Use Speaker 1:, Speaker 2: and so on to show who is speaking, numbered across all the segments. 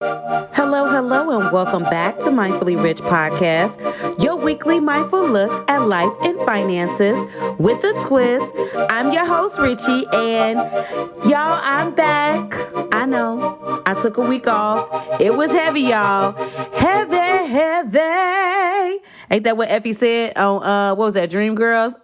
Speaker 1: Hello, hello, and welcome back to Mindfully Rich Podcast, your weekly mindful look at life and finances with a twist. I'm your host, Richie, and y'all, I'm back. I know, I took a week off. It was heavy, y'all. Heavy, heavy. Ain't that what Effie said on, what was that, Dreamgirls?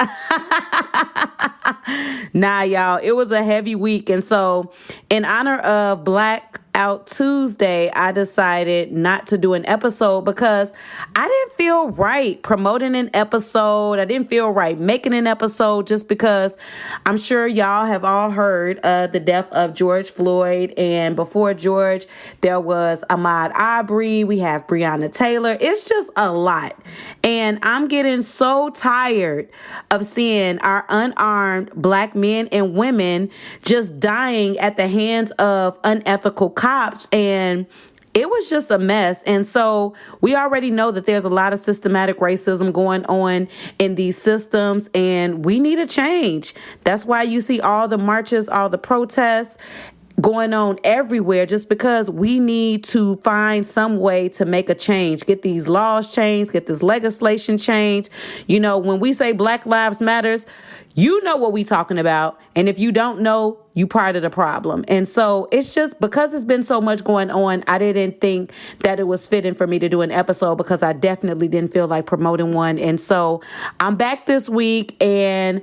Speaker 1: Nah, y'all, it was a heavy week. And so, in honor of Black Out Tuesday, I decided not to do an episode because I didn't feel right promoting an episode. I didn't feel right making an episode just because I'm sure y'all have all heard of the death of George Floyd. And before George, there was Ahmaud Arbery. We have Breonna Taylor. It's just a lot. And I'm getting so tired of seeing our unarmed Black men and women just dying at the hands of unethical cops, and it was just a mess. And so we already know that there's a lot of systematic racism going on in these systems, and we need a change. That's why you see all the marches, all the protests going on everywhere, just because we need to find some way to make a change, get these laws changed, get this legislation changed. You know, when we say Black Lives Matters, you know what we talking about. And if you don't know, you part of the problem. And so it's just because it's been so much going on, I didn't think that it was fitting for me to do an episode because I definitely didn't feel like promoting one. And so I'm back this week, and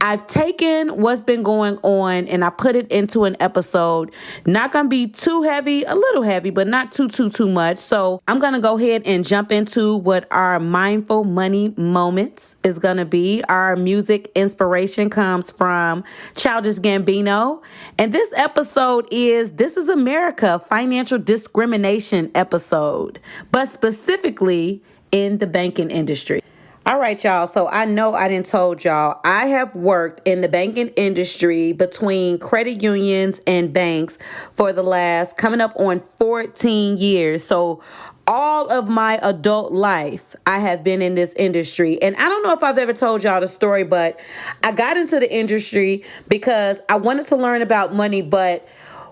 Speaker 1: I've taken what's been going on and I put it into an episode. Not going to be too heavy, a little heavy, but not too much. So I'm going to go ahead and jump into what our mindful money moments is going to be. Our music inspiration comes from Childish Gambino. And this episode is This is America Financial Discrimination episode, but specifically in the banking industry. All right, y'all. So I know I didn't told y'all, I have worked in the banking industry between credit unions and banks for the last coming up on 14 years. So all of my adult life, I have been in this industry. And I don't know if I've ever told y'all the story, but I got into the industry because I wanted to learn about money. But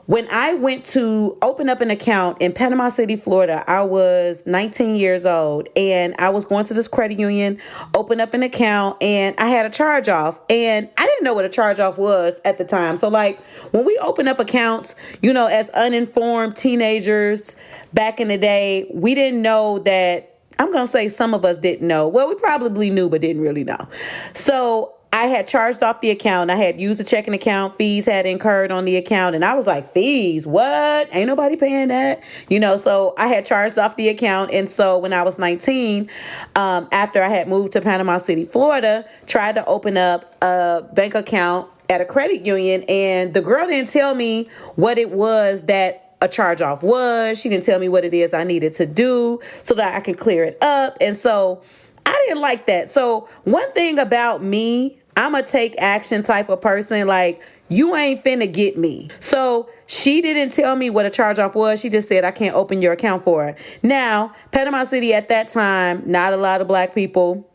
Speaker 1: when I went to open up an account in Panama City, Florida, I was 19 years old, and I was going to this credit union, open up an account, and I had a charge off, and I didn't know what a charge off was at the time. So like when we open up accounts, you know, as uninformed teenagers back in the day, we didn't know that. I'm going to say some of us didn't know. Well, we probably knew, but didn't really know. So I had charged off the account. I had used a checking account. Fees had incurred on the account. And I was like, fees? What? Ain't nobody paying that? You know, so I had charged off the account. And so when I was 19, after I had moved to Panama City, Florida, tried to open up a bank account at a credit union. And the girl didn't tell me what it was that a charge off was. She didn't tell me what it is I needed to do so that I could clear it up. And so I didn't like that. So one thing about me, I'm a take action type of person. Like, you ain't finna get me. So she didn't tell me what a charge off was. She just said, I can't open your account for her. Now, Panama City at that time, not a lot of Black people.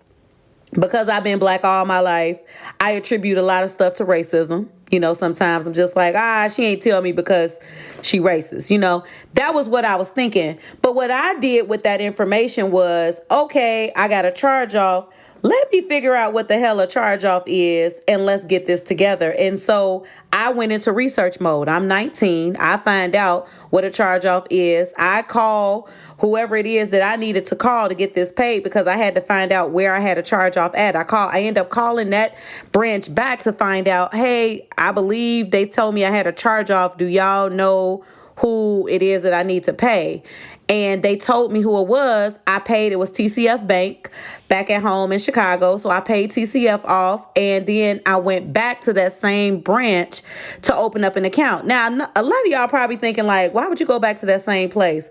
Speaker 1: Because I've been Black all my life, I attribute a lot of stuff to racism. You know, sometimes I'm just like, she ain't tell me because she racist. You know, that was what I was thinking. But what I did with that information was, okay, I got a charge off. Let me figure out what the hell a charge off is, and let's get this together. And so I went into research mode. I'm 19. I find out what a charge off is. I call whoever it is that I needed to call to get this paid because I had to find out where I had a charge off at. I end up calling that branch back to find out, hey, I believe they told me I had a charge off. Do y'all know who it is that I need to pay? And they told me who it was. I paid. It was TCF Bank back at home in Chicago. So I paid TCF off. And then I went back to that same branch to open up an account. Now, a lot of y'all probably thinking like, why would you go back to that same place?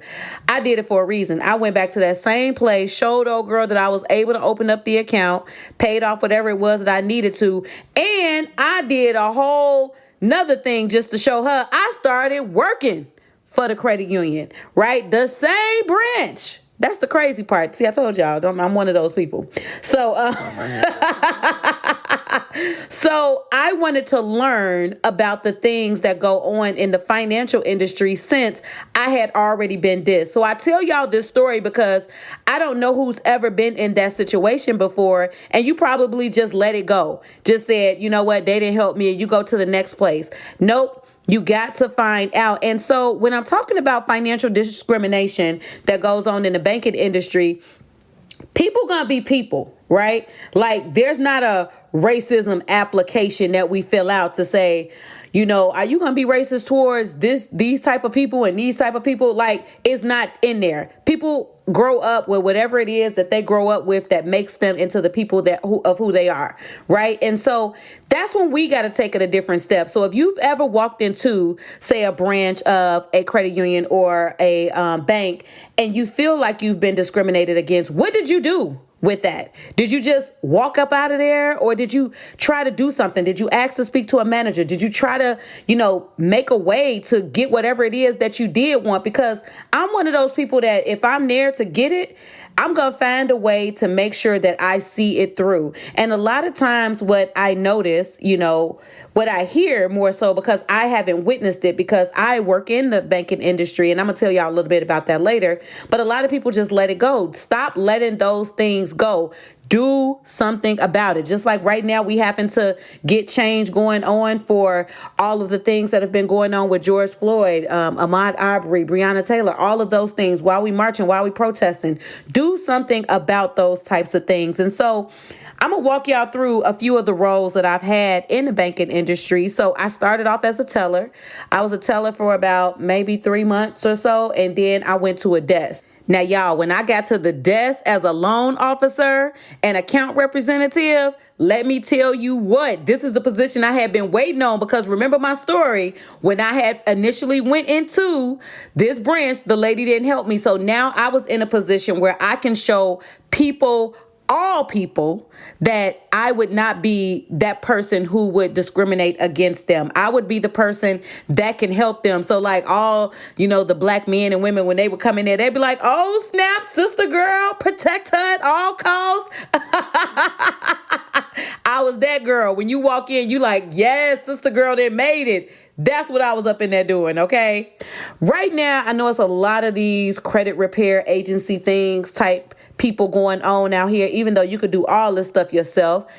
Speaker 1: I did it for a reason. I went back to that same place, showed old girl that I was able to open up the account, paid off whatever it was that I needed to. And I did a whole another thing just to show her. I started working for the credit union, right? The same branch. That's the crazy part. See, I told y'all, I'm one of those people. So, So I wanted to learn about the things that go on in the financial industry since I had already been dissed. So I tell y'all this story because I don't know who's ever been in that situation before, and you probably just let it go. Just said, you know what, they didn't help me, and you go to the next place. Nope. You got to find out. And so when I'm talking about financial discrimination that goes on in the banking industry, people gonna be people, right? Like there's not a racism application that we fill out to say, you know, are you gonna be racist towards these type of people and these type of people? Like it's not in there. People grow up with whatever it is that they grow up with that makes them into the people of who they are, right? And so that's when we got to take it a different step. So if you've ever walked into, say, a branch of a credit union or a bank, and you feel like you've been discriminated against, what did you do with that? Did you just walk up out of there, or did you try to do something? Did you ask to speak to a manager? Did you try to, make a way to get whatever it is that you did want? Because I'm one of those people that if I'm there to get it, I'm going to find a way to make sure that I see it through. And a lot of times what I notice, what I hear more so, because I haven't witnessed it because I work in the banking industry, and I'm going to tell y'all a little bit about that later. But a lot of people just let it go. Stop letting those things go. Do something about it. Just like right now, we happen to get change going on for all of the things that have been going on with George Floyd, Ahmaud Arbery, Breonna Taylor, all of those things while we marching, while we protesting. Do something about those types of things. And so I'm going to walk y'all through a few of the roles that I've had in the banking industry. So I started off as a teller. I was a teller for about maybe 3 months or so. And then I went to a desk. Now, y'all, when I got to the desk as a loan officer and account representative, let me tell you what, this is the position I had been waiting on, because remember my story, when I had initially went into this branch, the lady didn't help me. So now I was in a position where I can show people, all people, that I would not be that person who would discriminate against them. I would be the person that can help them. So like all, the black men and women, when they would come in there, they'd be like, oh, snap, sister girl, protect her at all costs. I was that girl. When you walk in, you like, yes, sister girl, they made it. That's what I was up in there doing, okay? Right now, I know it's a lot of these credit repair agency things type people going on out here, even though you could do all this stuff yourself.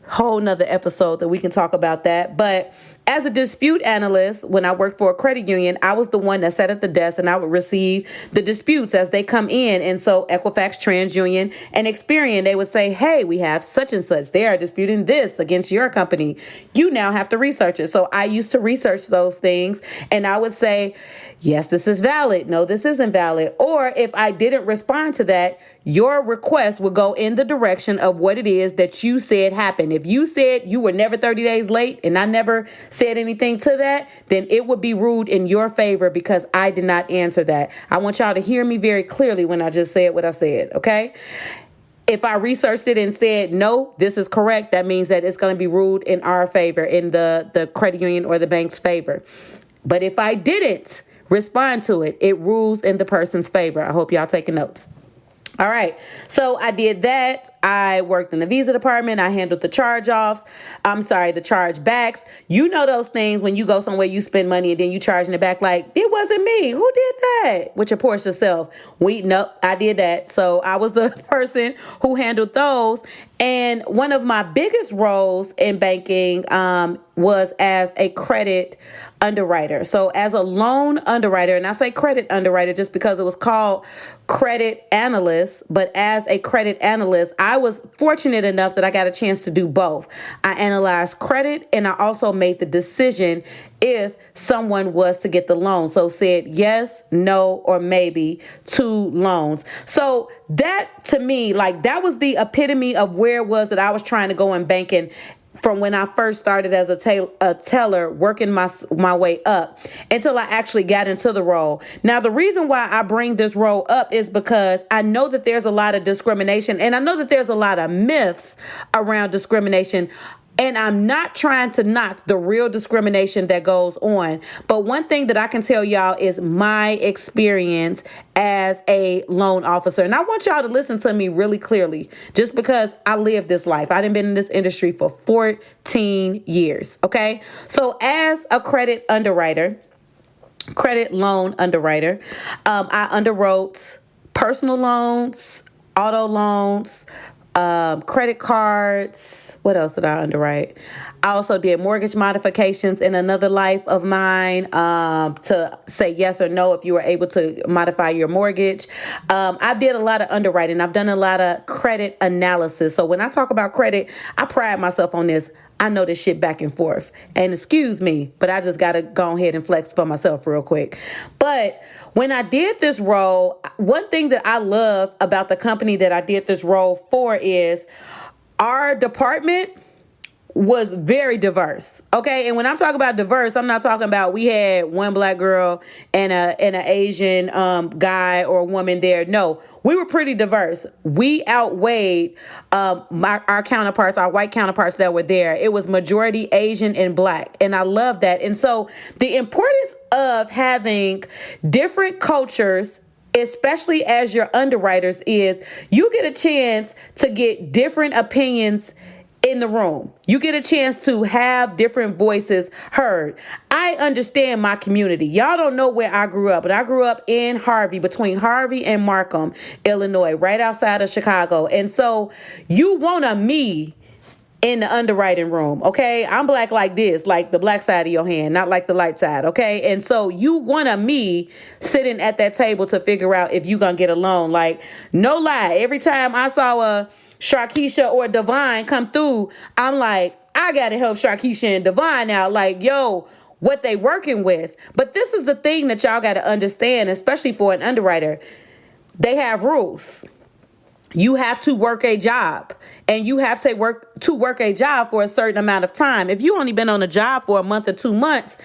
Speaker 1: Whole nother episode that we can talk about that. But as a dispute analyst, when I worked for a credit union, I was the one that sat at the desk and I would receive the disputes as they come in. And so Equifax, TransUnion, and Experian, they would say, hey, we have such and such. They are disputing this against your company. You now have to research it. So I used to research those things, and I would say, yes, this is valid. No, this isn't valid. Or if I didn't respond to that, your request would go in the direction of what it is that you said happened. If you said you were never 30 days late and I never said anything to that, then it would be ruled in your favor because I did not answer that. I want y'all to hear me very clearly when I just said what I said, okay? If I researched it and said, no, this is correct, that means that it's going to be ruled in our favor, in the credit union or the bank's favor. But if I didn't respond to it, it rules in the person's favor. I hope y'all taking notes. All right. So I did that. I worked in the visa department. I handled the the chargebacks. You know those things when you go somewhere, you spend money and then you charging it back like, it wasn't me. Who did that? With your Porsche self. Nope, I did that. So I was the person who handled those. And one of my biggest roles in banking was as a credit underwriter. So as a loan underwriter, and I say credit underwriter just because it was called credit analyst, but as a credit analyst, I was fortunate enough that I got a chance to do both. I analyzed credit and I also made the decision if someone was to get the loan. So said yes, no, or maybe to loans. So that to me, like that was the epitome of where it was that I was trying to go in banking from when I first started as a teller, working my way up until I actually got into the role. Now, the reason why I bring this role up is because I know that there's a lot of discrimination, and I know that there's a lot of myths around discrimination And I'm not trying to knock the real discrimination that goes on. But one thing that I can tell y'all is my experience as a loan officer. And I want y'all to listen to me really clearly, just because I lived this life. I've been in this industry for 14 years. Okay. So as a credit loan underwriter, I underwrote personal loans, auto loans, credit cards. What else did I underwrite? I also did mortgage modifications in another life of mine, to say yes or no if you were able to modify your mortgage. I did a lot of underwriting. I've done a lot of credit analysis. So when I talk about credit, I pride myself on this. I know this shit back and forth. And excuse me, but I just got to go ahead and flex for myself real quick. But when I did this role, one thing that I love about the company that I did this role for is our department was very diverse. Okay. And when I'm talking about diverse, I'm not talking about we had one black girl and an Asian guy or woman there. No, we were pretty diverse. We outweighed our counterparts, our white counterparts that were there. It was majority Asian and black. And I love that. And so the importance of having different cultures, especially as your underwriters, is you get a chance to get different opinions in the room. You get a chance to have different voices heard. I understand my community. Y'all don't know where I grew up, but I grew up in Harvey, between Harvey and Markham, Illinois, right outside of Chicago. And so you want a me in the underwriting room, okay? I'm black like this, like the black side of your hand, not like the light side, okay? And so you want a me sitting at that table to figure out if you gonna get a loan. Like, no lie, every time I saw a Sharkeisha or Divine come through, I'm like, I gotta help Sharkeisha and Divine out. Like, yo, what they working with. But this is the thing that y'all gotta understand, especially for an underwriter. They have rules. You have to work a job, and you have to work a job for a certain amount of time. If you only been on a job for a month or 2 months,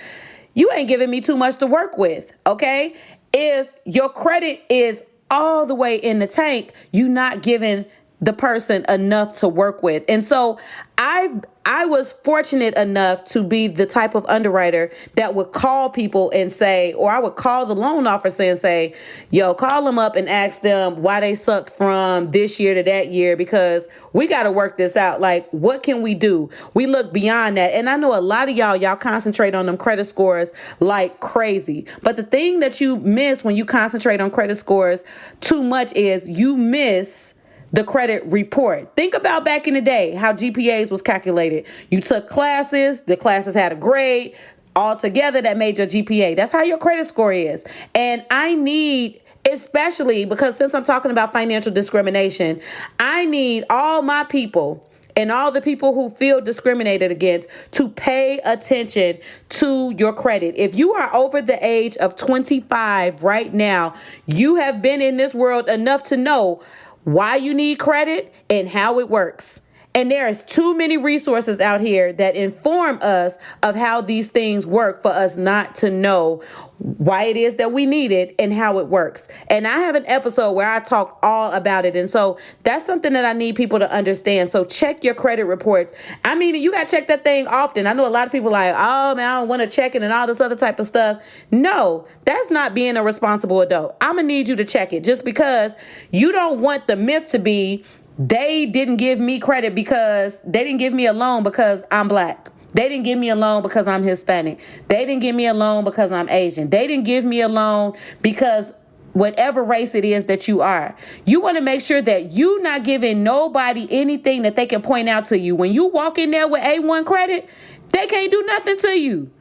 Speaker 1: you ain't giving me too much to work with, okay? If your credit is all the way in the tank, you not giving the person enough to work with. And so I was fortunate enough to be the type of underwriter that would call people and say, or I would call the loan officer and say, yo, call them up and ask them why they sucked from this year to that year, because we got to work this out. Like, what can we do? We look beyond that. And I know a lot of y'all concentrate on them credit scores like crazy. But the thing that you miss when you concentrate on credit scores too much is you miss the credit report. Think about back in the day, how GPAs was calculated. You took classes, the classes had a grade, all together that made your GPA. That's how your credit score is. And I need, especially because since I'm talking about financial discrimination, I need all my people and all the people who feel discriminated against to pay attention to your credit. If you are over the age of 25 right now, you have been in this world enough to know why you need credit and how it works. And there is too many resources out here that inform us of how these things work for us not to know why it is that we need it and how it works. And I have an episode where I talk all about it. And so that's something that I need people to understand. So check your credit reports. I mean, you got to check that thing often. I know a lot of people are like, oh man, I don't want to check it and all this other type of stuff. No, that's not being a responsible adult. I'm going to need you to check it, just because you don't want the myth to be, they didn't give me credit because they didn't give me a loan because I'm black. They didn't give me a loan because I'm Hispanic. They didn't give me a loan because I'm Asian. They didn't give me a loan because whatever race it is that you are. You want to make sure that you're not giving nobody anything that they can point out to you. When you walk in there with A1 credit, they can't do nothing to you.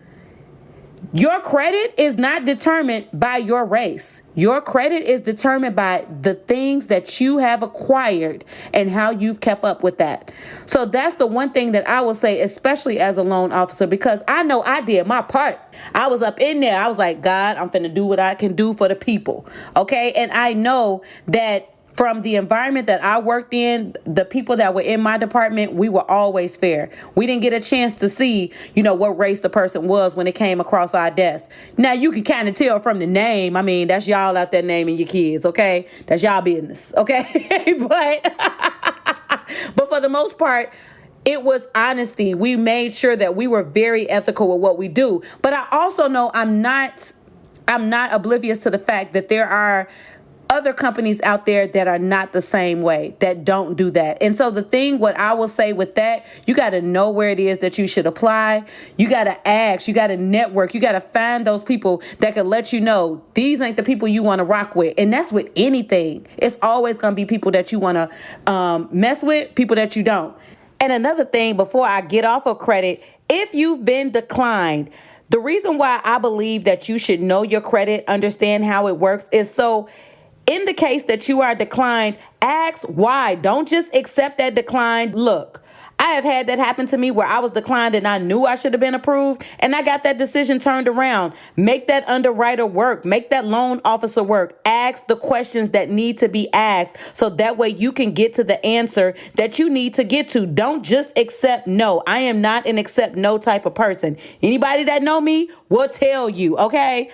Speaker 1: Your credit is not determined by your race. Your credit is determined by the things that you have acquired and how you've kept up with that. So that's the one thing that I will say, especially as a loan officer, because I know I did my part. I was up in there. I was like, God, I'm finna do what I can do for the people. Okay. And I know that from the environment that I worked in, the people that were in my department, we were always fair. We didn't get a chance to see, what race the person was when it came across our desk. Now, you can kind of tell from the name. I mean, that's y'all out there naming your kids, okay? That's y'all business, okay? But for the most part, It was honesty. We made sure that we were very ethical with what we do. But I also know I'm not oblivious to the fact that there are other companies out there that are not the same way, that don't do that. And so what I will say with that, you got to know where it is that you should apply. You got to ask, you got to network, you got to find those people that can let you know these ain't the people you want to rock with. And that's with anything. It's always going to be people that you want to mess with, people that you don't. And another thing, before I get off of credit, if you've been declined, the reason why I believe that you should know your credit, understand how it works, is so in the case that you are declined, ask why. Don't just accept that decline. Look, I have had that happen to me where I was declined and I knew I should have been approved, and I got that decision turned around. Make that underwriter work. Make that loan officer work. Ask the questions that need to be asked so that way you can get to the answer that you need to get to. Don't just accept no. I am not an accept no type of person. Anybody that know me will tell you, okay?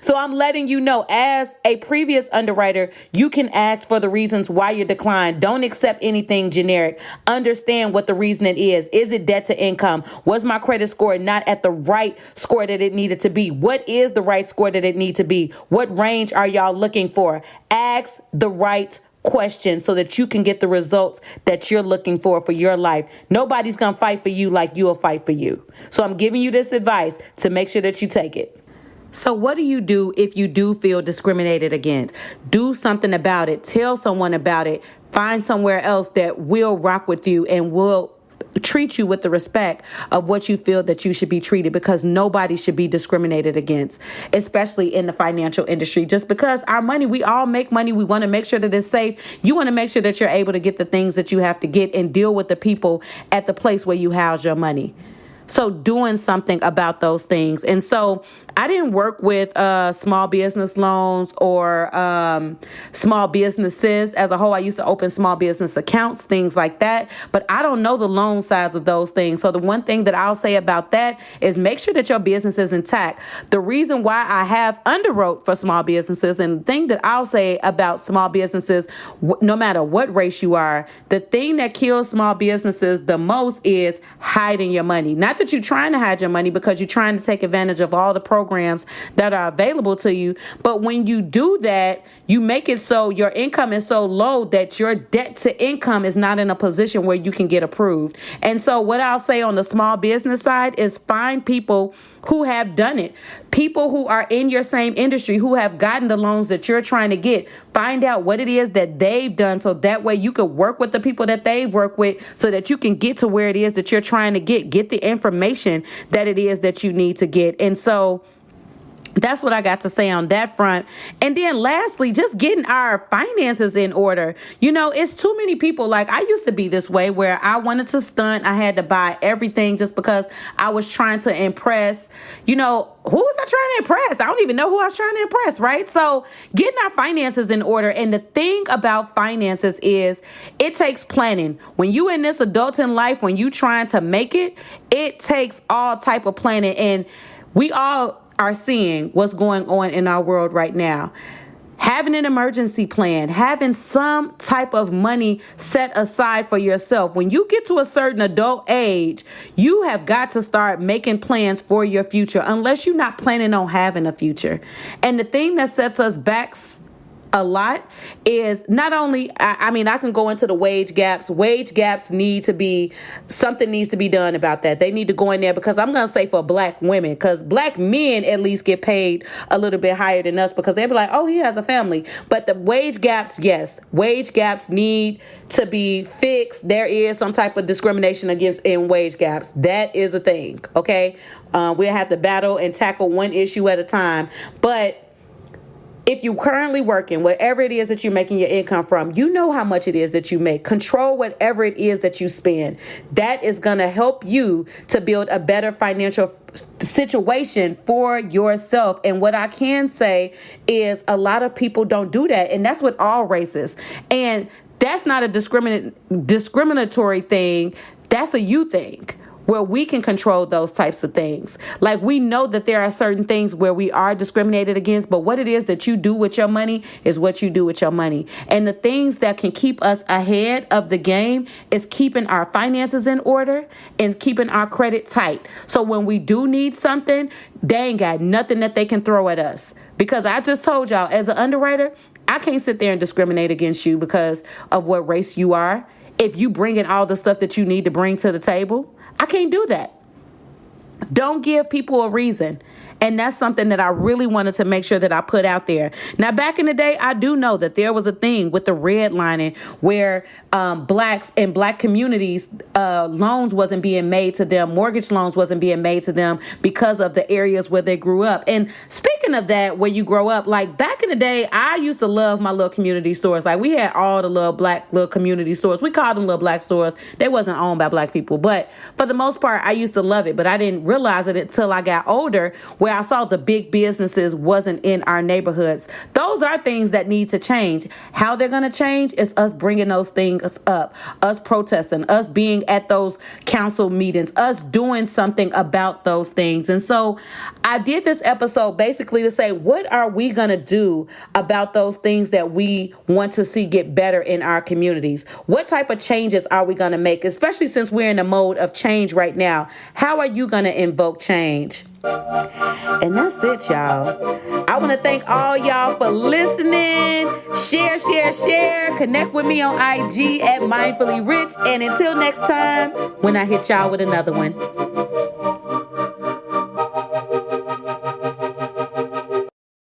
Speaker 1: So I'm letting you know, as a previous underwriter, you can ask for the reasons why you're declined. Don't accept anything generic. Understand what the reason it is. Is it debt to income? Was my credit score not at the right score that it needed to be? What is the right score that it need to be? What range are y'all looking for? Ask the right question so that you can get the results that you're looking for your life. Nobody's going to fight for you like you'll fight for you. So I'm giving you this advice to make sure that you take it. So what do you do if you do feel discriminated against? Do something about it. Tell someone about it. Find somewhere else that will rock with you and will treat you with the respect of what you feel that you should be treated, because nobody should be discriminated against, especially in the financial industry. Just because our money, we all make money. We want to make sure that it's safe. You want to make sure that you're able to get the things that you have to get and deal with the people at the place where you house your money. So doing something about those things. And so I didn't work with small business loans or small businesses as a whole. I used to open small business accounts, things like that. But I don't know the loan sides of those things. So the one thing that I'll say about that is make sure that your business is intact. The reason why I have underwrote for small businesses, and the thing that I'll say about small businesses, no matter what race you are, the thing that kills small businesses the most is hiding your money. Not that you're trying to hide your money, because you're trying to take advantage of all the programs that are available to you. But when you do that, you make it so your income is so low that your debt to income is not in a position where you can get approved. And so what I'll say on the small business side is find people who have done it. People who are in your same industry, who have gotten the loans that you're trying to get. Find out what it is that they've done, so that way you can work with the people that they've worked with, so that you can get to where it is that you're trying to get the information that it is that you need to get. And so that's what I got to say on that front. And then lastly, just getting our finances in order. You know, it's too many people. Like, I used to be this way where I wanted to stunt. I had to buy everything just because I was trying to impress. You know, who was I trying to impress? I don't even know who I was trying to impress, right? So getting our finances in order. And the thing about finances is it takes planning. When you in this adulting life, when you trying to make it, it takes all type of planning. And we all are seeing what's going on in our world right now. Having an emergency plan, having some type of money set aside for yourself. When you get to a certain adult age, you have got to start making plans for your future, unless you're not planning on having a future. And the thing that sets us back a lot is not only, I can go into the wage gaps. Wage gaps something needs to be done about that. They need to go in there, because I'm going to say for black women, because black men at least get paid a little bit higher than us, because they'll be like, oh, he has a family. But the wage gaps, yes, wage gaps need to be fixed. There is some type of discrimination in wage gaps. That is a thing, okay? We'll have to battle and tackle one issue at a time. But if you're currently working, whatever it is that you're making your income from, you know how much it is that you make. Control whatever it is that you spend. That is going to help you to build a better financial situation for yourself. And what I can say is a lot of people don't do that. And that's with all races. And that's not a discriminatory thing. That's a you thing. where we can control those types of things. Like, we know that there are certain things where we are discriminated against, but what it is that you do with your money is what you do with your money. And the things that can keep us ahead of the game is keeping our finances in order and keeping our credit tight. So when we do need something, they ain't got nothing that they can throw at us. Because I just told y'all, as an underwriter, I can't sit there and discriminate against you because of what race you are. If you bring in all the stuff that you need to bring to the table, I can't do that. Don't give people a reason. And that's something that I really wanted to make sure that I put out there. Now, back in the day, I do know that there was a thing with the redlining where blacks in black communities, loans wasn't being made to them. Mortgage loans wasn't being made to them because of the areas where they grew up. And speaking of that, where you grow up, like back in the day, I used to love my little community stores. Like we had all the little black little community stores. We called them little black stores. They wasn't owned by black people. But for the most part, I used to love it. But I didn't realize it until I got older, where I saw the big businesses wasn't in our neighborhoods. Those are things that need to change. How they're going to change is us bringing those things up, us protesting, us being at those council meetings, us doing something about those things. And so I did this episode basically to say, what are we going to do about those things that we want to see get better in our communities? What type of changes are we going to make, especially since we're in a mode of change right now? How are you going to invoke change? And that's it, y'all. I want to thank all y'all for listening. Share. Connect with me on IG at Mindfully Rich. And until next time, when I hit y'all with another one.